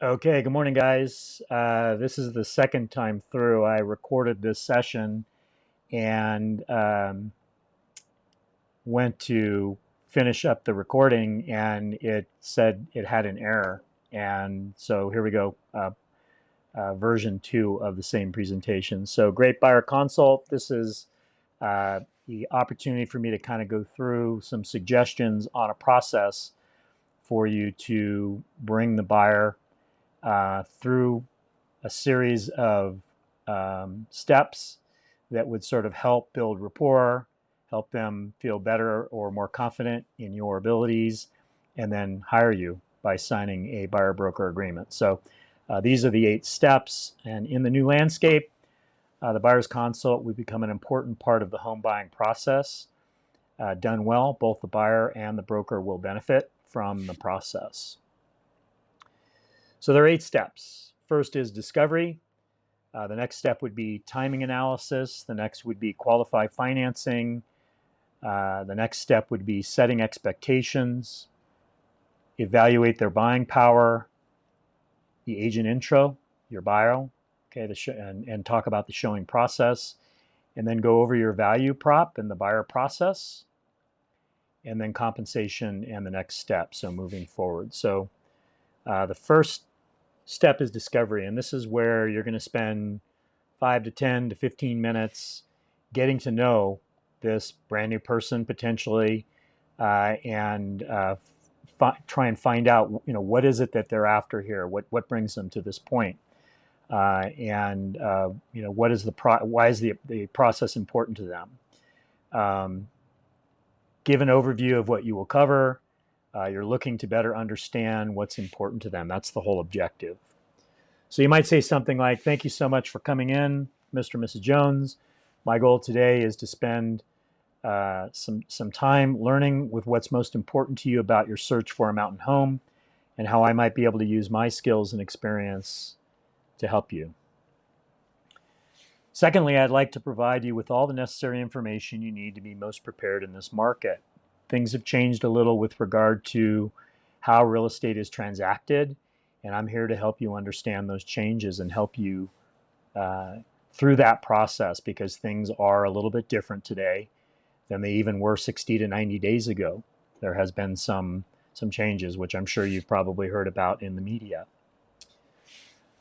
Okay, good morning, guys. This is the second time through. I recorded this session and went to finish up the recording, and it said it had an error. And so here we go, version 2 of the same presentation. So, Great Buyer Consult. This is the opportunity for me to kind of go through some suggestions on a process for you to bring the buyer through a series of steps that would sort of help build rapport, help them feel better or more confident in your abilities, and then hire you by signing a buyer broker agreement. So these are the 8 steps. And in the new landscape, the buyer's consult will become an important part of the home buying process. Done well, both the buyer and the broker will benefit from the process. So there are 8 steps. First is discovery. The next step would be timing analysis. The next would be qualify financing. The next step would be setting expectations, evaluate their buying power, the agent intro, your bio, okay, and talk about the showing process, and then go over your value prop and the buyer process, and then compensation and the next step, so moving forward. So the first step is discovery, and this is where you're going to spend 5 to 10 to 15 minutes getting to know this brand new person potentially, and try and find out, what is it that they're after here? What brings them to this point? And what is why is the process important to them? Give an overview of what you will cover. You're looking to better understand what's important to them. That's the whole objective. So you might say something like, "Thank you so much for coming in, Mr. and Mrs. Jones. My goal today is to spend some time learning with what's most important to you about your search for a mountain home and how I might be able to use my skills and experience to help you. Secondly, I'd like to provide you with all the necessary information you need to be most prepared in this market. Things have changed a little with regard to how real estate is transacted, and I'm here to help you understand those changes and help you through that process, because things are a little bit different today than they even were 60 to 90 days ago. There has been some changes, which I'm sure you've probably heard about in the media.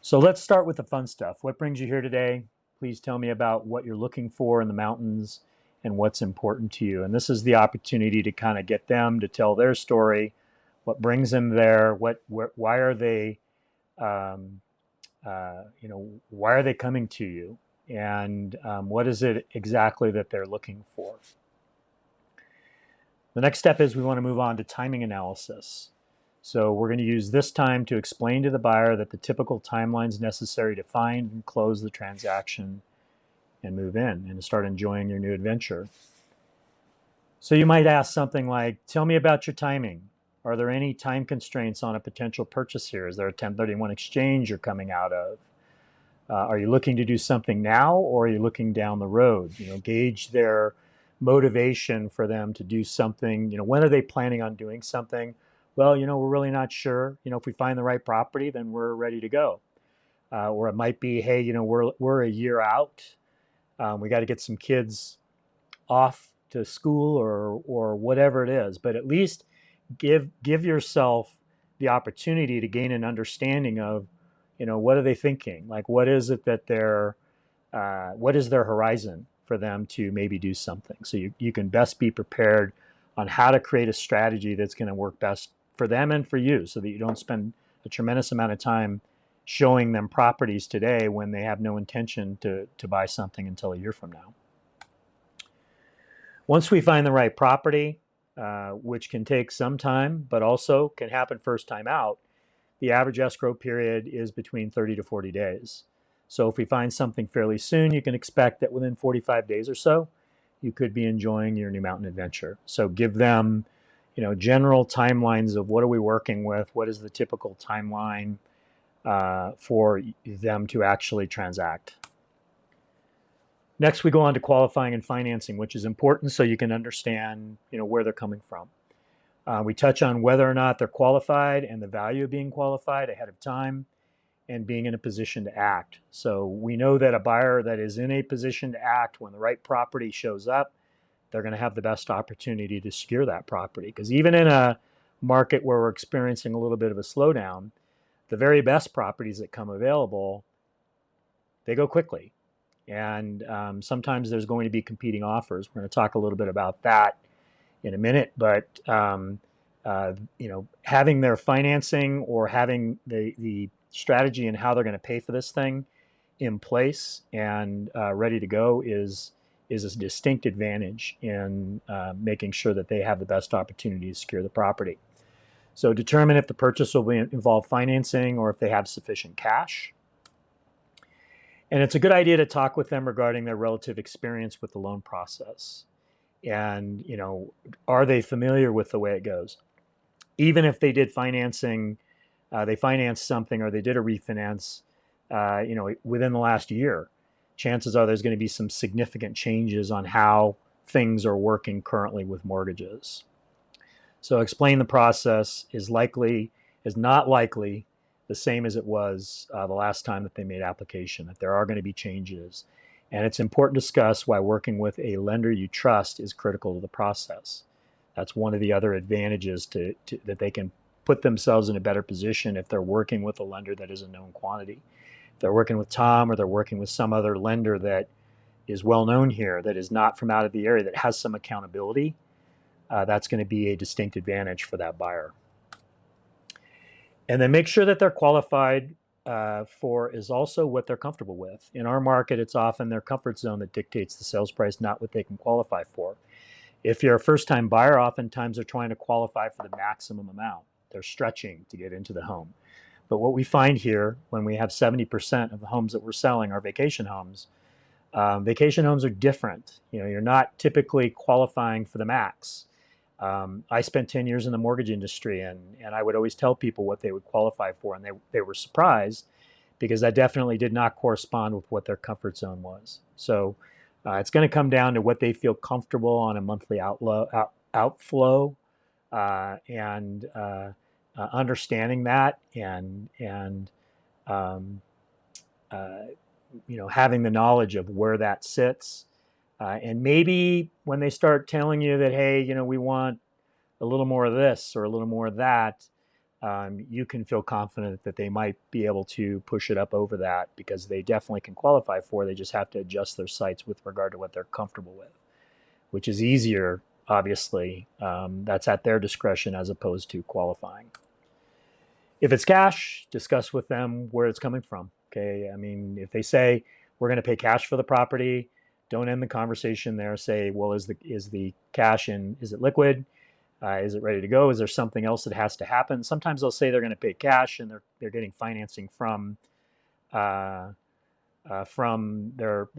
So let's start with the fun stuff. What brings you here today? Please tell me about what you're looking for in the mountains and what's important to you. And this is the opportunity to kind of get them to tell their story. What brings them there? Why are they, why are they coming to you? And what is it exactly that they're looking for? The next step is we want to move on to timing analysis. So we're going to use this time to explain to the buyer that the typical timelines necessary to find and close the transaction and move in and to start enjoying your new adventure. So you might ask something like, "Tell me about your timing. Are there any time constraints on a potential purchase here? Is there a 1031 exchange you're coming out of? Are you looking to do something now, or are you looking down the road?" Gauge their motivation for them to do something. When are they planning on doing something? Well, we're really not sure. If we find the right property, then we're ready to go. Or it might be, hey, we're a year out. We got to get some kids off to school or whatever it is. But at least give yourself the opportunity to gain an understanding of, what are they thinking? Like, what is it that what is their horizon for them to maybe do something? So you can best be prepared on how to create a strategy that's going to work best for them and for you, so that you don't spend a tremendous amount of time showing them properties today when they have no intention to buy something until a year from now. Once we find the right property, which can take some time, but also can happen first time out, the average escrow period is between 30 to 40 days. So if we find something fairly soon, you can expect that within 45 days or so, you could be enjoying your new mountain adventure. So give them, general timelines of what are we working with, what is the typical timeline for them to actually transact. Next, we go on to qualifying and financing, which is important so you can understand, where they're coming from. We touch on whether or not they're qualified and the value of being qualified ahead of time and being in a position to act. So we know that a buyer that is in a position to act when the right property shows up, they're going to have the best opportunity to secure that property. Because even in a market where we're experiencing a little bit of a slowdown, the very best properties that come available, they go quickly. And sometimes there's going to be competing offers. We're going to talk a little bit about that in a minute, but having their financing or having the strategy and how they're going to pay for this thing in place and ready to go is a distinct advantage in making sure that they have the best opportunity to secure the property. So determine if the purchase will involve financing or if they have sufficient cash. And it's a good idea to talk with them regarding their relative experience with the loan process. And, are they familiar with the way it goes? Even if they did financing, they financed something or they did a refinance, within the last year, chances are there's going to be some significant changes on how things are working currently with mortgages. So explain the process is not likely the same as it was the last time that they made application, that there are going to be changes. And it's important to discuss why working with a lender you trust is critical to the process. That's one of the other advantages that they can put themselves in a better position if they're working with a lender that is a known quantity. If they're working with Tom or they're working with some other lender that is well known here, that is not from out of the area, that has some accountability, that's going to be a distinct advantage for that buyer. And then make sure that they're qualified for is also what they're comfortable with. In our market, it's often their comfort zone that dictates the sales price, not what they can qualify for. If you're a first-time buyer, oftentimes they're trying to qualify for the maximum amount. They're stretching to get into the home. But what we find here, when we have 70% of the homes that we're selling are vacation homes are different. You're not typically qualifying for the max. I spent 10 years in the mortgage industry, and I would always tell people what they would qualify for, and they were surprised because that definitely did not correspond with what their comfort zone was. So it's going to come down to what they feel comfortable on a monthly outflow, and understanding that, and having the knowledge of where that sits. And maybe when they start telling you that, hey, we want a little more of this or a little more of that, you can feel confident that they might be able to push it up over that because they definitely can qualify for it. They just have to adjust their sites with regard to what they're comfortable with, which is easier, obviously. That's at their discretion as opposed to qualifying. If it's cash, discuss with them where it's coming from. Okay, I mean, if they say we're going to pay cash for the property, don't end the conversation there. Say, well, is the cash in? Is it liquid? Is it ready to go? Is there something else that has to happen? Sometimes they'll say they're going to pay cash and they're getting financing from the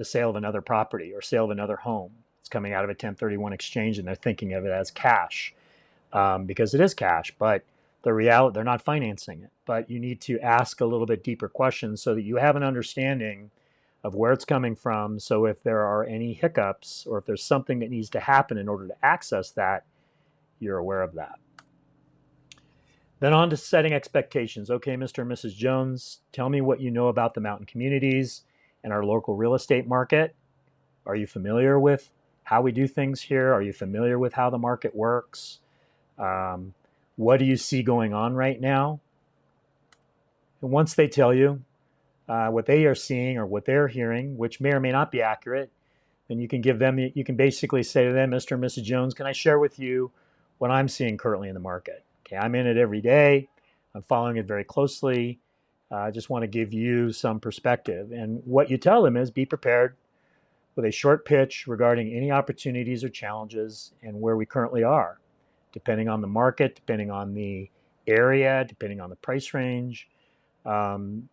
sale of another property or sale of another home. It's coming out of a 1031 exchange and they're thinking of it as cash because it is cash, but the reality, they're not financing it. But you need to ask a little bit deeper questions so that you have an understanding of where it's coming from. So if there are any hiccups or if there's something that needs to happen in order to access that, you're aware of that. Then on to setting expectations. Okay, Mr. and Mrs. Jones, tell me what you know about the mountain communities and our local real estate market. Are you familiar with how we do things here? Are you familiar with how the market works? What do you see going on right now? And once they tell you what they are seeing or what they're hearing, which may or may not be accurate, then you can basically say to them, Mr. and Mrs. Jones, can I share with you what I'm seeing currently in the market? Okay, I'm in it every day. I'm following it very closely. I just want to give you some perspective. And what you tell them is be prepared with a short pitch regarding any opportunities or challenges and where we currently are, depending on the market, depending on the area, depending on the price range.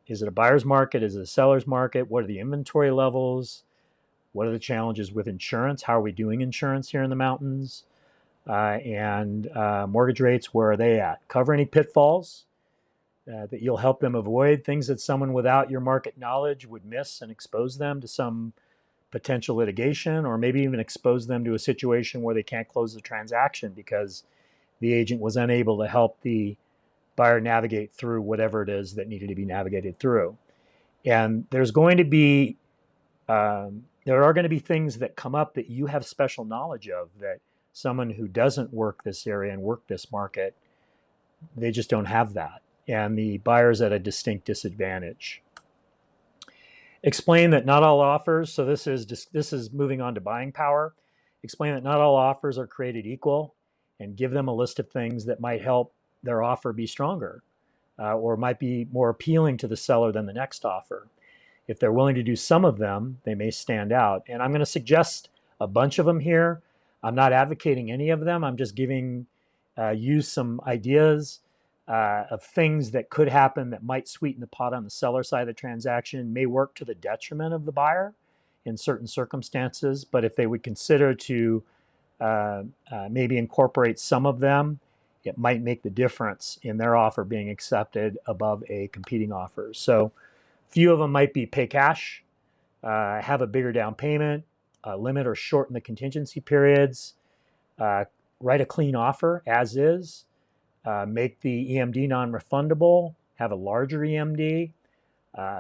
Is it a buyer's market? Is it a seller's market? What are the inventory levels? What are the challenges with insurance? How are we doing insurance here in the mountains? And mortgage rates, where are they at? Cover any pitfalls that you'll help them avoid, things that someone without your market knowledge would miss and expose them to some potential litigation, or maybe even expose them to a situation where they can't close the transaction because the agent was unable to help the buyer navigate through whatever it is that needed to be navigated through. And there are going to be things that come up that you have special knowledge of that someone who doesn't work this area and work this market, they just don't have that. And the buyer's at a distinct disadvantage. Explain that not all offers, so this is moving on to buying power. Explain that not all offers are created equal, and give them a list of things that might help their offer be stronger, or might be more appealing to the seller than the next offer. If they're willing to do some of them, they may stand out. And I'm going to suggest a bunch of them here. I'm not advocating any of them. I'm just giving you some ideas of things that could happen that might sweeten the pot on the seller side of the transaction, may work to the detriment of the buyer in certain circumstances. But if they would consider to maybe incorporate some of them, it might make the difference in their offer being accepted above a competing offer. So few of them might be pay cash, have a bigger down payment, limit or shorten the contingency periods, write a clean offer as is, make the EMD non-refundable, have a larger EMD,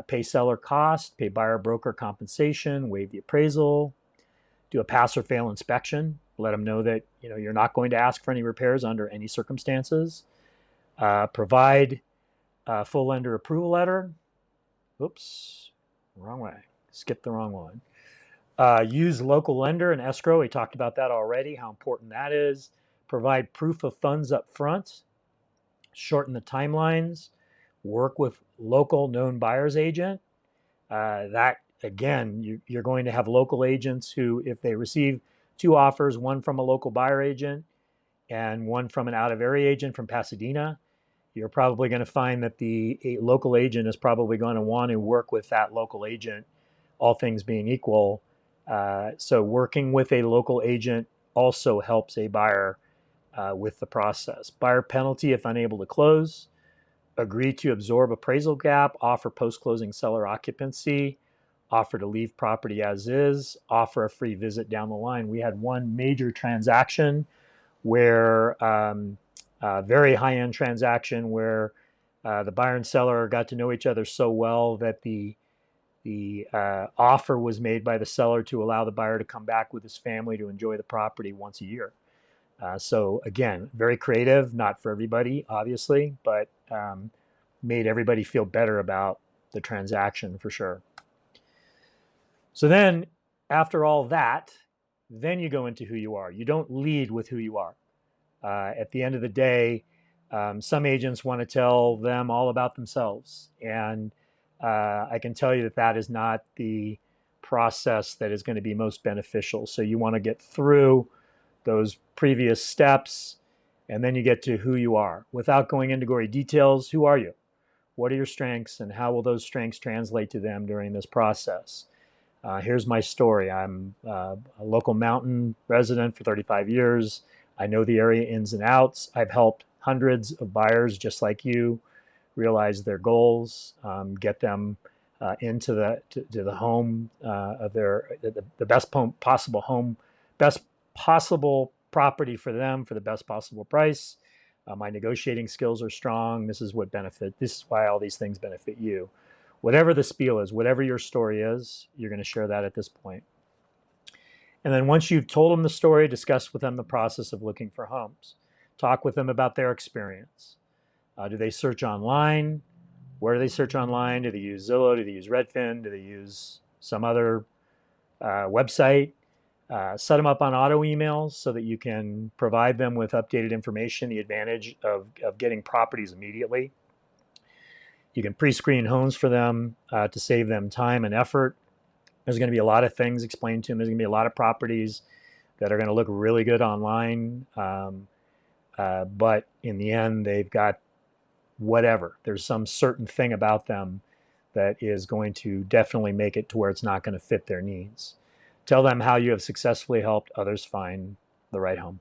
pay seller cost, pay buyer broker compensation, waive the appraisal, do a pass or fail inspection, let them know that you're not going to ask for any repairs under any circumstances, provide a full lender approval letter. Oops, wrong way. Skipped the wrong one. Use local lender and escrow. We talked about that already, how important that is. Provide proof of funds up front. Shorten the timelines. Work with local known buyer's agent. That, again, you're going to have local agents who, if they receive two offers, one from a local buyer agent and one from an out-of-area agent from Pasadena, you're probably going to find that the local agent is probably going to want to work with that local agent, all things being equal. So working with a local agent also helps a buyer with the process. Buyer penalty if unable to close. Agree to absorb appraisal gap. Offer post-closing seller occupancy. Offer to leave property as is. Offer a free visit down the line. We had one major transaction where very high-end transaction where the buyer and seller got to know each other so well that the offer was made by the seller to allow the buyer to come back with his family to enjoy the property once a year. So again, very creative, not for everybody, obviously, but made everybody feel better about the transaction for sure. So then, after all that, then you go into who you are. You don't lead with who you are. At the end of the day, some agents want to tell them all about themselves. And I can tell you that that is not the process that is going to be most beneficial. So you want to get through those previous steps, and then you get to who you are. Without going into gory details, who are you? What are your strengths, and how will those strengths translate to them during this process? Here's my story. I'm a local mountain resident for 35 years. I know the area ins and outs. I've helped hundreds of buyers just like you realize their goals, get them into the home of the best possible home, best possible property for them for the best possible price. My negotiating skills are strong. This is why all these things benefit you. Whatever the spiel is, whatever your story is, you're going to share that at this point. And then once you've told them the story, discuss with them the process of looking for homes. Talk with them about their experience. Do they search online? Where do they search online? Do they use Zillow? Do they use Redfin? Do they use some other website? Set them up on auto emails so that you can provide them with updated information, the advantage of getting properties immediately. You can pre-screen homes for them to save them time and effort. There's going to be a lot of things explained to them. There's going to be a lot of properties that are going to look really good online. But in the end, they've got whatever. There's some certain thing about them that is going to definitely make it to where it's not going to fit their needs. Tell them how you have successfully helped others find the right home.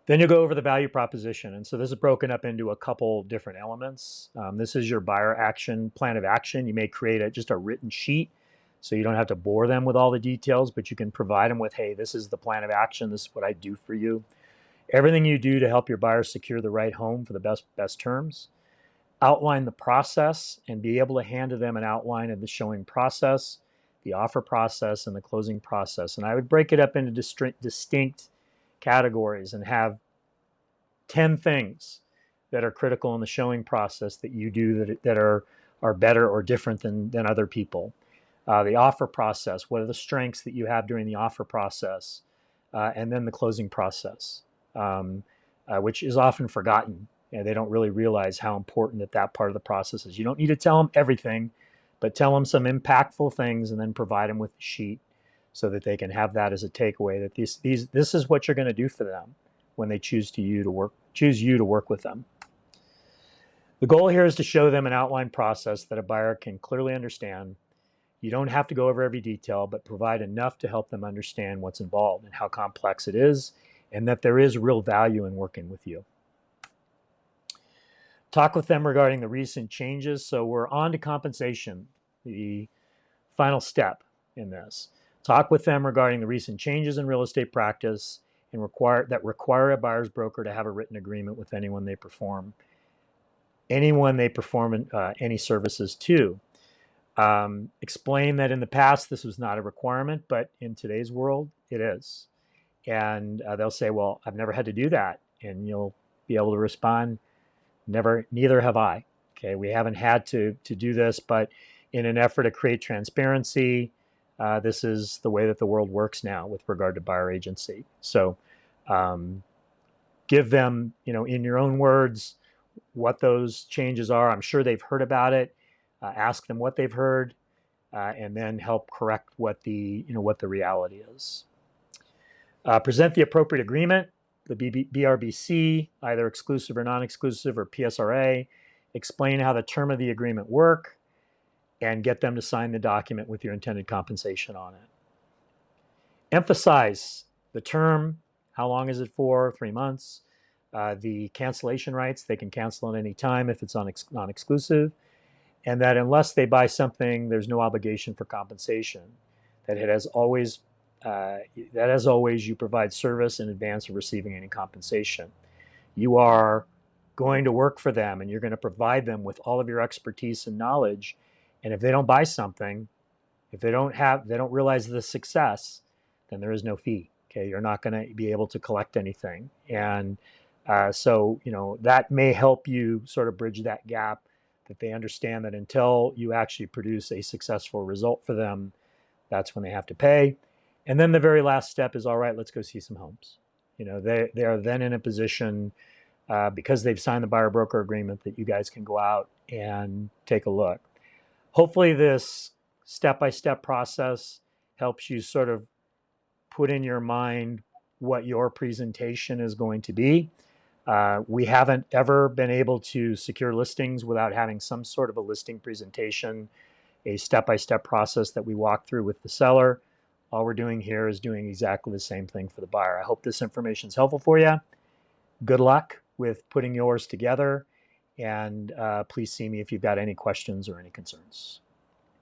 Then you'll go over the value proposition. And so this is broken up into a couple different elements. This is your buyer plan of action. You may create just a written sheet so you don't have to bore them with all the details, but you can provide them with, hey, this is the plan of action. This is what I do for you. Everything you do to help your buyer secure the right home for the best terms. Outline the process and be able to hand to them an outline of the showing process, the offer process, and the closing process. And I would break it up into distinct categories and have 10 things that are critical in the showing process that you do that are better or different than other people. The offer process, what are the strengths that you have during the offer process? And then the closing process, which is often forgotten. You know, they don't really realize how important that part of the process is. You don't need to tell them everything, but tell them some impactful things and then provide them with the sheet so that they can have that as a takeaway, that this is what you're going to do for them when they choose you to work with them. The goal here is to show them an outline process that a buyer can clearly understand. You don't have to go over every detail, but provide enough to help them understand what's involved and how complex it is, and that there is real value in working with you. Talk with them regarding the recent changes. So we're on to compensation, the final step in this. Talk with them regarding the recent changes in real estate practice and require a buyer's broker to have a written agreement with anyone they perform any services to. Explain that in the past this was not a requirement, but in today's world it is. And they'll say, well, I've never had to do that. And you'll be able to respond, neither have I. Okay, we haven't had to do this, but in an effort to create transparency, this is the way that the world works now with regard to buyer agency. So give them, in your own words, what those changes are. I'm sure they've heard about it. Ask them what they've heard, and then help correct what the reality is. Present the appropriate agreement, the BRBC, either exclusive or non-exclusive, or PSRA. Explain how the term of the agreement work, and get them to sign the document with your intended compensation on it. Emphasize the term. How long is it for? 3 months. The cancellation rights, they can cancel at any time if it's non-exclusive. And that unless they buy something, there's no obligation for compensation. That as always, you provide service in advance of receiving any compensation. You are going to work for them, and you're going to provide them with all of your expertise and knowledge. And if they don't buy something, if they don't realize the success, then there is no fee. Okay, you're not going to be able to collect anything. And so that may help you sort of bridge that gap, that they understand that until you actually produce a successful result for them, that's when they have to pay. And then the very last step is, all right, let's go see some homes. They are then in a position, because they've signed the buyer broker agreement, that you guys can go out and take a look. Hopefully this step-by-step process helps you sort of put in your mind what your presentation is going to be. We haven't ever been able to secure listings without having some sort of a listing presentation, a step-by-step process that we walk through with the seller. All we're doing here is doing exactly the same thing for the buyer. I hope this information is helpful for you. Good luck with putting yours together, and please see me if you've got any questions or any concerns.